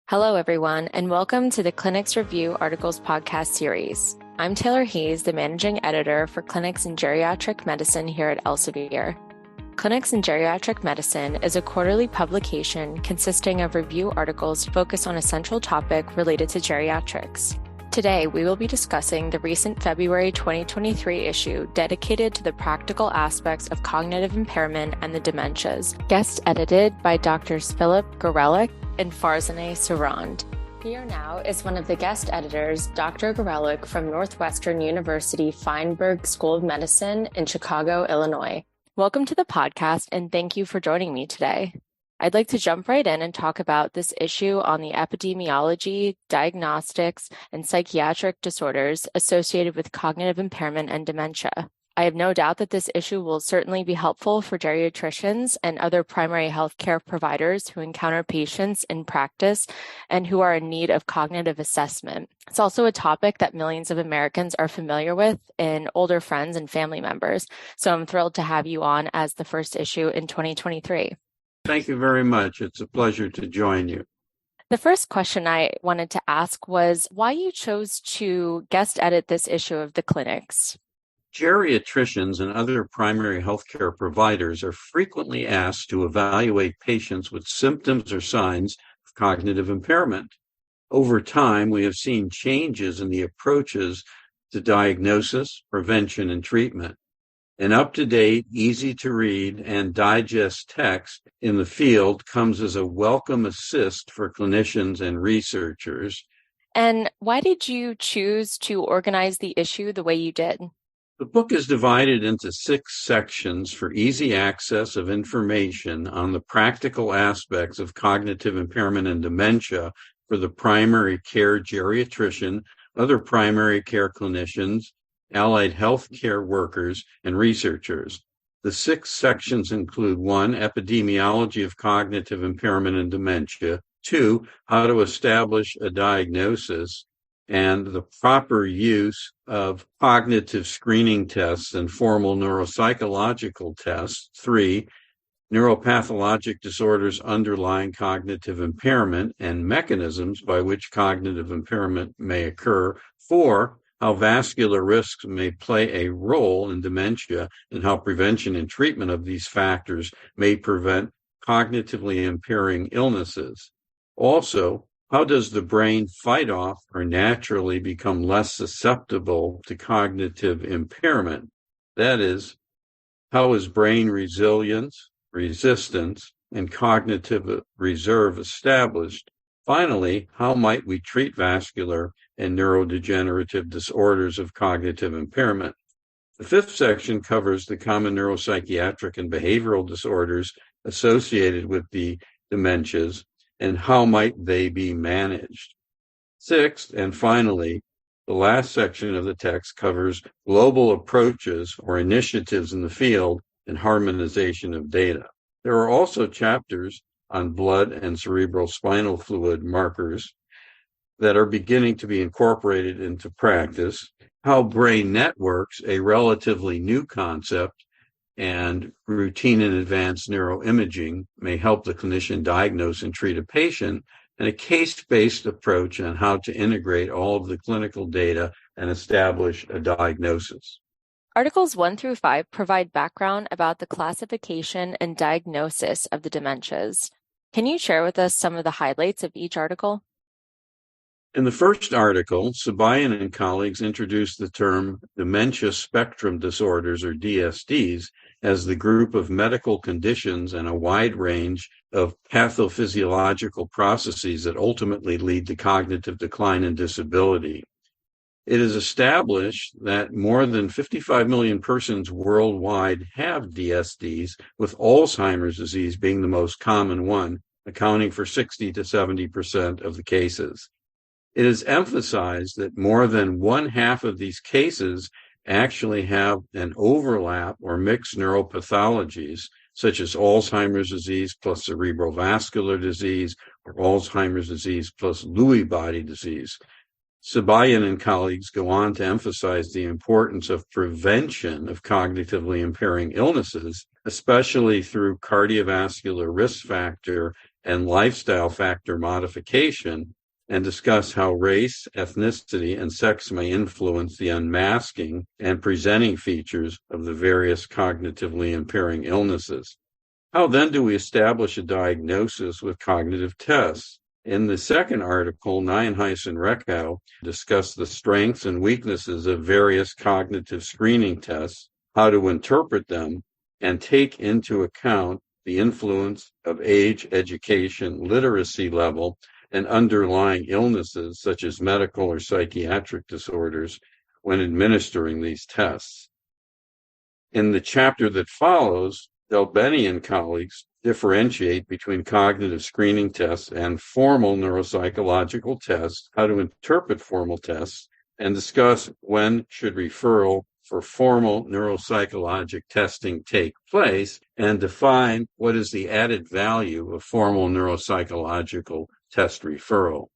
Hello, everyone, and welcome to the Clinics Review Articles podcast series. I'm Taylor Hayes, the managing editor for Clinics in Geriatric Medicine here at Elsevier. Clinics in Geriatric Medicine is a quarterly publication consisting of review articles focused on a central topic related to geriatrics. Today, we will be discussing the recent February 2023 issue dedicated to the practical aspects of cognitive impairment and the dementias, guest edited by Drs. Philip Geriatric and Farzaneh Surand. Here now is one of the guest editors, Dr. Geriatric from Northwestern University Feinberg School of Medicine in Chicago, Illinois. Welcome to the podcast, and thank you for joining me today. I'd like to jump right in and talk about this issue on the epidemiology, diagnostics, and psychiatric disorders associated with cognitive impairment and dementia. I have no doubt that this issue will certainly be helpful for geriatricians and other primary healthcare providers who encounter patients in practice and who are in need of cognitive assessment. It's also a topic that millions of Americans are familiar with in older friends and family members. So I'm thrilled to have you on as the first issue in 2023. Thank you very much. It's a pleasure to join you. The first question I wanted to ask was why you chose to guest edit this issue of the Clinics. Geriatricians and other primary healthcare providers are frequently asked to evaluate patients with symptoms or signs of cognitive impairment. Over time, we have seen changes in the approaches to diagnosis, prevention, and treatment. An up-to-date, easy-to-read, and digest text in the field comes as a welcome assist for clinicians and researchers. And why did you choose to organize the issue the way you did? The book is divided into 6 sections for easy access of information on the practical aspects of cognitive impairment and dementia for the primary care geriatrician, other primary care clinicians, allied health care workers, and researchers. The 6 sections include 1, epidemiology of cognitive impairment and dementia, 2, how to establish a diagnosis, and the proper use of cognitive screening tests and formal neuropsychological tests. 3, neuropathologic disorders underlying cognitive impairment and mechanisms by which cognitive impairment may occur. 4, how vascular risks may play a role in dementia and how prevention and treatment of these factors may prevent cognitively impairing illnesses. Also, how does the brain fight off or naturally become less susceptible to cognitive impairment? That is, how is brain resilience, resistance, and cognitive reserve established? Finally, how might we treat vascular and neurodegenerative disorders of cognitive impairment? The 5th section covers the common neuropsychiatric and behavioral disorders associated with the dementias and how might they be managed. 6th, and finally, the last section of the text covers global approaches or initiatives in the field and harmonization of data. There are also chapters on blood and cerebral spinal fluid markers that are beginning to be incorporated into practice, how brain networks, a relatively new concept, and routine and advanced neuroimaging may help the clinician diagnose and treat a patient, and a case-based approach on how to integrate all of the clinical data and establish a diagnosis. Articles 1 through 5 provide background about the classification and diagnosis of the dementias. Can you share with us some of the highlights of each article? In the first article, Sabayan and colleagues introduced the term dementia spectrum disorders, or DSDs, as the group of medical conditions and a wide range of pathophysiological processes that ultimately lead to cognitive decline and disability. It is established that more than 55 million persons worldwide have DSDs, with Alzheimer's disease being the most common one, accounting for 60 to 70% of the cases. It is emphasized that more than 1/2 of these cases actually have an overlap or mixed neuropathologies, such as Alzheimer's disease plus cerebral vascular disease or Alzheimer's disease plus Lewy body disease. Sabayan and colleagues go on to emphasize the importance of prevention of cognitively impairing illnesses, especially through cardiovascular risk factor and lifestyle factor modification, and discuss how race, ethnicity, and sex may influence the unmasking and presenting features of the various cognitively impairing illnesses. How then do we establish a diagnosis with cognitive tests? In the second article, Nienhuis and Reckau discuss the strengths and weaknesses of various cognitive screening tests, how to interpret them, and take into account the influence of age, education, literacy level, and underlying illnesses such as medical or psychiatric disorders when administering these tests. In the chapter that follows, Delbeni and colleagues differentiate between cognitive screening tests and formal neuropsychological tests, how to interpret formal tests, and discuss when should referral for formal neuropsychologic testing take place, and define what is the added value of formal neuropsychological test referral.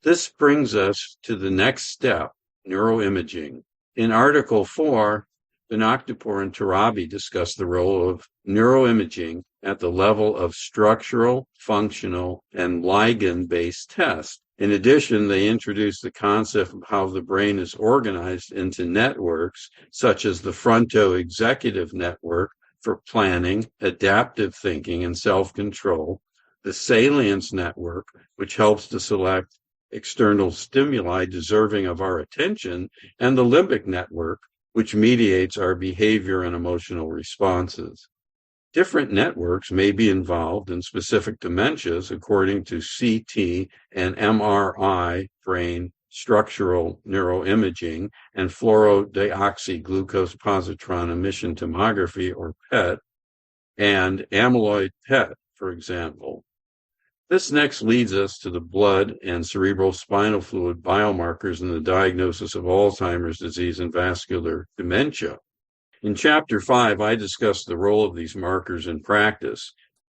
This brings us to the next step, neuroimaging. In Article 4, Binoctapur and Tarabi discuss the role of neuroimaging at the level of structural, functional, and ligand-based tests. In addition, they introduce the concept of how the brain is organized into networks, such as the fronto-executive network for planning, adaptive thinking, and self-control, the salience network, which helps to select external stimuli deserving of our attention, and the limbic network, which mediates our behavior and emotional responses. Different networks may be involved in specific dementias according to CT and MRI brain structural neuroimaging and fluorodeoxyglucose positron emission tomography, or PET, and amyloid PET, for example. This next leads us to the blood and cerebral spinal fluid biomarkers in the diagnosis of Alzheimer's disease and vascular dementia. In Chapter 5, I discussed the role of these markers in practice.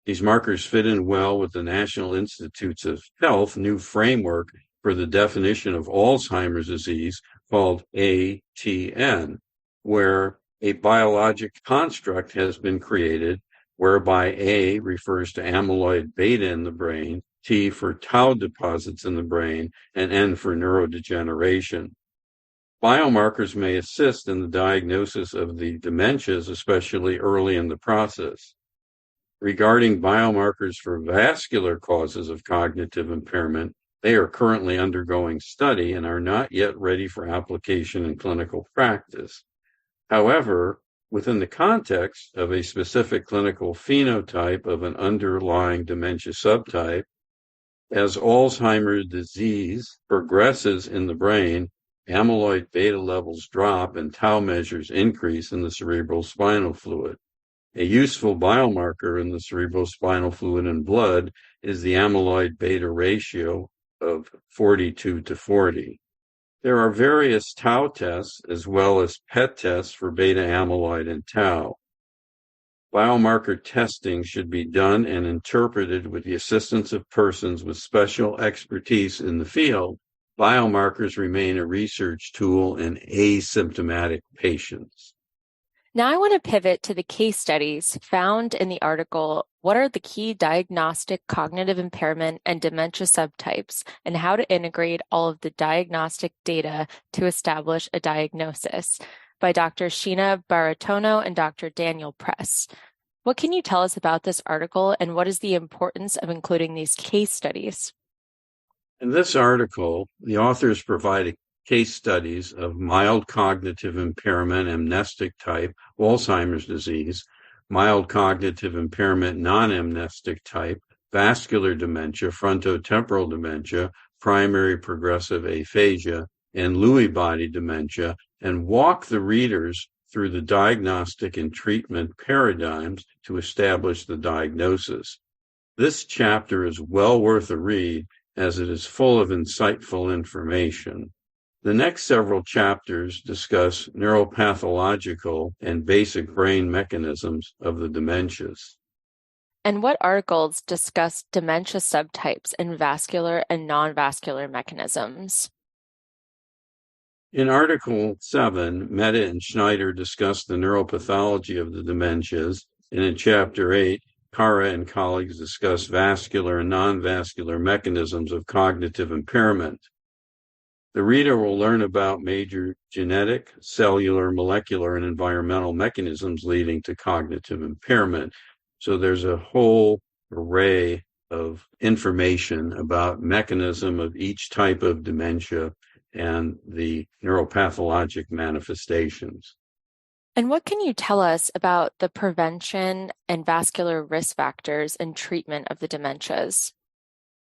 These markers fit in well with the National Institutes of Health new framework for the definition of Alzheimer's disease called ATN, where a biologic construct has been created whereby A refers to amyloid beta in the brain, T for tau deposits in the brain, and N for neurodegeneration. Biomarkers may assist in the diagnosis of the dementias, especially early in the process. Regarding biomarkers for vascular causes of cognitive impairment, they are currently undergoing study and are not yet ready for application in clinical practice. However, within the context of a specific clinical phenotype of an underlying dementia subtype, as Alzheimer's disease progresses in the brain, amyloid beta levels drop and tau measures increase in the cerebral spinal fluid. A useful biomarker in the cerebral spinal fluid and blood is the amyloid beta ratio of 42:40. There are various tau tests as well as PET tests for beta amyloid and tau. Biomarker testing should be done and interpreted with the assistance of persons with special expertise in the field. Biomarkers remain a research tool in asymptomatic patients. Now I want to pivot to the case studies found in the article, What are the key diagnostic cognitive impairment and dementia subtypes, and how to integrate all of the diagnostic data to establish a diagnosis, by Dr. Sheena Baratono and Dr. Daniel Press. What can you tell us about this article, and what is the importance of including these case studies? In this article, the authors provide case studies of mild cognitive impairment, amnestic type, Alzheimer's disease, mild cognitive impairment, non-amnestic type, vascular dementia, frontotemporal dementia, primary progressive aphasia, and Lewy body dementia, and walk the readers through the diagnostic and treatment paradigms to establish the diagnosis. This chapter is well worth a read as it is full of insightful information. The next several chapters discuss neuropathological and basic brain mechanisms of the dementias. And what articles discuss dementia subtypes and vascular and non-vascular mechanisms? In Article 7, Mehta and Schneider discuss the neuropathology of the dementias, and in Chapter 8, Kara and colleagues discuss vascular and non-vascular mechanisms of cognitive impairment. The reader will learn about major genetic, cellular, molecular, and environmental mechanisms leading to cognitive impairment. So there's a whole array of information about mechanism of each type of dementia and the neuropathologic manifestations. And what can you tell us about the prevention and vascular risk factors and treatment of the dementias?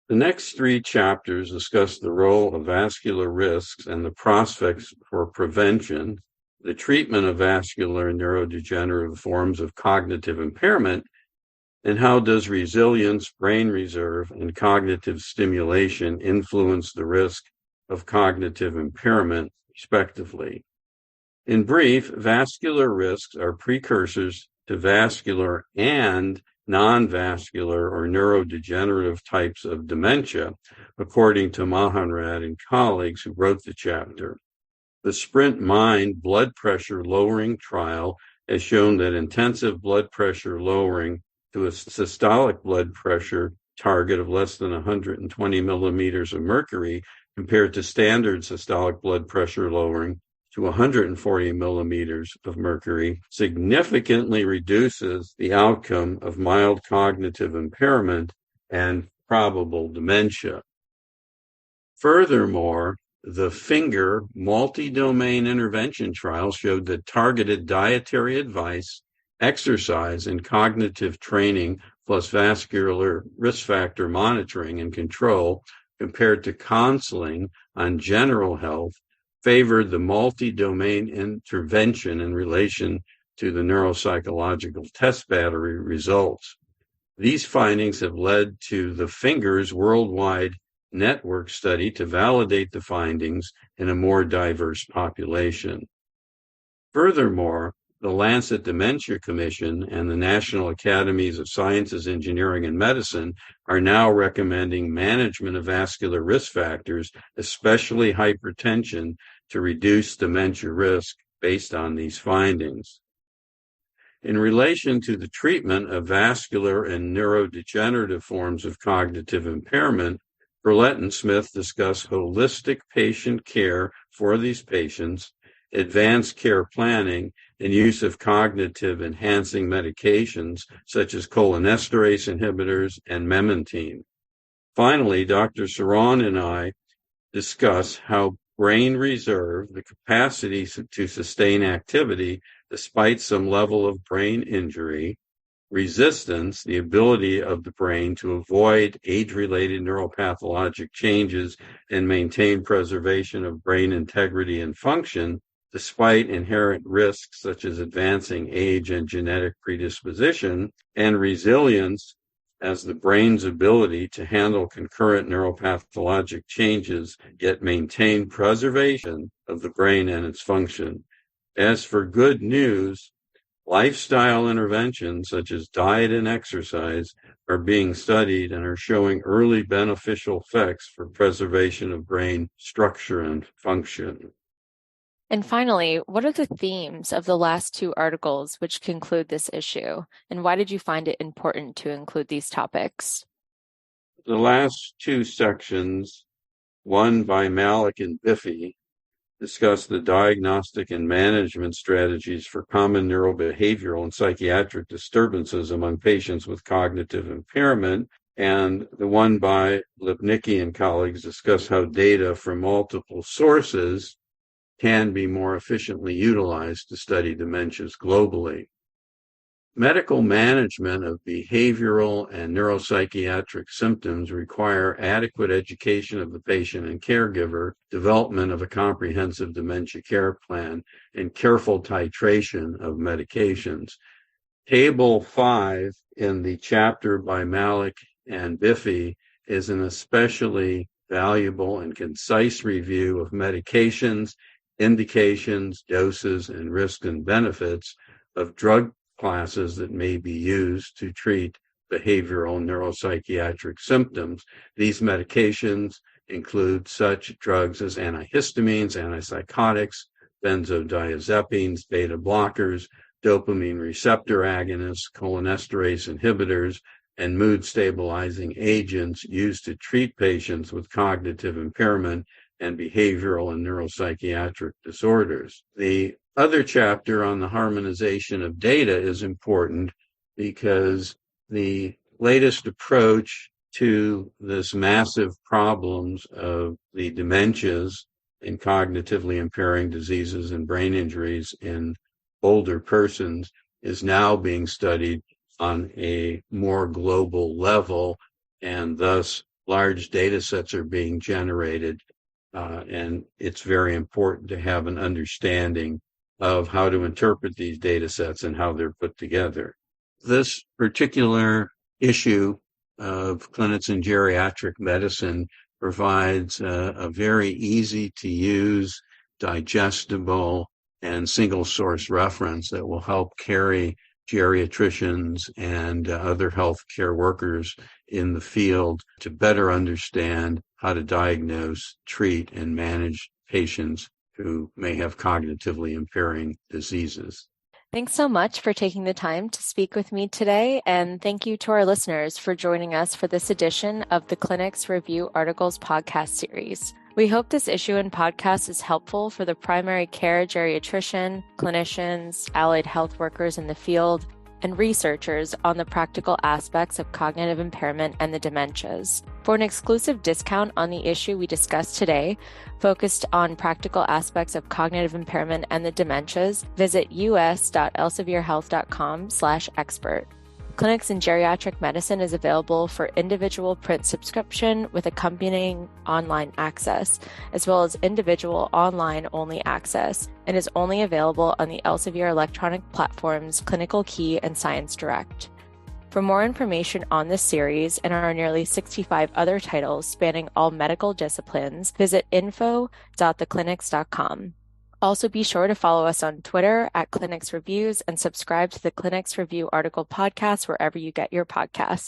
The next 3 chapters discuss the role of vascular risks and the prospects for prevention, the treatment of vascular and neurodegenerative forms of cognitive impairment, and how does resilience, brain reserve, and cognitive stimulation influence the risk of cognitive impairment, respectively. In brief, vascular risks are precursors to vascular and non-vascular or neurodegenerative types of dementia, according to Mahanrad and colleagues who wrote the chapter. The SPRINT Mind blood pressure lowering trial has shown that intensive blood pressure lowering to a systolic blood pressure target of less than 120 millimeters of mercury compared to standard systolic blood pressure lowering to 140 millimeters of mercury significantly reduces the outcome of mild cognitive impairment and probable dementia. Furthermore, the FINGER multi-domain intervention trial showed that targeted dietary advice, exercise, and cognitive training plus vascular risk factor monitoring and control compared to counseling on general health favored the multi-domain intervention in relation to the neuropsychological test battery results. These findings have led to the FINGER's worldwide network study to validate the findings in a more diverse population. Furthermore, the Lancet Dementia Commission and the National Academies of Sciences, Engineering, and Medicine are now recommending management of vascular risk factors, especially hypertension, to reduce dementia risk based on these findings. In relation to the treatment of vascular and neurodegenerative forms of cognitive impairment, Burlett and Smith discuss holistic patient care for these patients, advanced care planning, and use of cognitive enhancing medications such as cholinesterase inhibitors and memantine. Finally, Dr. Saran and I discuss how brain reserve, the capacity to sustain activity despite some level of brain injury, resistance, the ability of the brain to avoid age-related neuropathologic changes and maintain preservation of brain integrity and function, despite inherent risks such as advancing age and genetic predisposition, and resilience as the brain's ability to handle concurrent neuropathologic changes, yet maintain preservation of the brain and its function. As for good news, lifestyle interventions such as diet and exercise are being studied and are showing early beneficial effects for preservation of brain structure and function. And finally, what are the themes of the last 2 articles which conclude this issue? And why did you find it important to include these topics? The last 2 sections, one by Malik and Biffy, discuss the diagnostic and management strategies for common neurobehavioral and psychiatric disturbances among patients with cognitive impairment. And the one by Lipnicki and colleagues discuss how data from multiple sources can be more efficiently utilized to study dementias globally. Medical management of behavioral and neuropsychiatric symptoms require adequate education of the patient and caregiver, development of a comprehensive dementia care plan, and careful titration of medications. Table 5 in the chapter by Malik and Biffy is an especially valuable and concise review of medications, indications, doses, and risks and benefits of drug classes that may be used to treat behavioral neuropsychiatric symptoms. These medications include such drugs as antihistamines, antipsychotics, benzodiazepines, beta blockers, dopamine receptor agonists, cholinesterase inhibitors, and mood stabilizing agents used to treat patients with cognitive impairment and behavioral and neuropsychiatric disorders. The other chapter on the harmonization of data is important because the latest approach to this massive problems of the dementias and cognitively impairing diseases and brain injuries in older persons is now being studied on a more global level, and thus large data sets are being generated. And it's very important to have an understanding of how to interpret these data sets and how they're put together. This particular issue of clinics in geriatric medicine provides a very easy to use, digestible, and single source reference that will help carry geriatricians and other healthcare workers in the field to better understand how to diagnose, treat, and manage patients who may have cognitively impairing diseases. Thanks so much for taking the time to speak with me today, and thank you to our listeners for joining us for this edition of the Clinics Review Articles podcast series. We hope this issue and podcast is helpful for the primary care geriatrician, clinicians, allied health workers in the field, and researchers on the practical aspects of cognitive impairment and the dementias. For an exclusive discount on the issue we discussed today, focused on practical aspects of cognitive impairment and the dementias, visit us.elsevierhealth.com/expert. Clinics in Geriatric Medicine is available for individual print subscription with accompanying online access, as well as individual online-only access, and is only available on the Elsevier electronic platforms Clinical Key and Science Direct. For more information on this series and our nearly 65 other titles spanning all medical disciplines, visit info.theclinics.com. Also, be sure to follow us on Twitter at Clinics Reviews and subscribe to the Clinics Review Article podcast wherever you get your podcasts.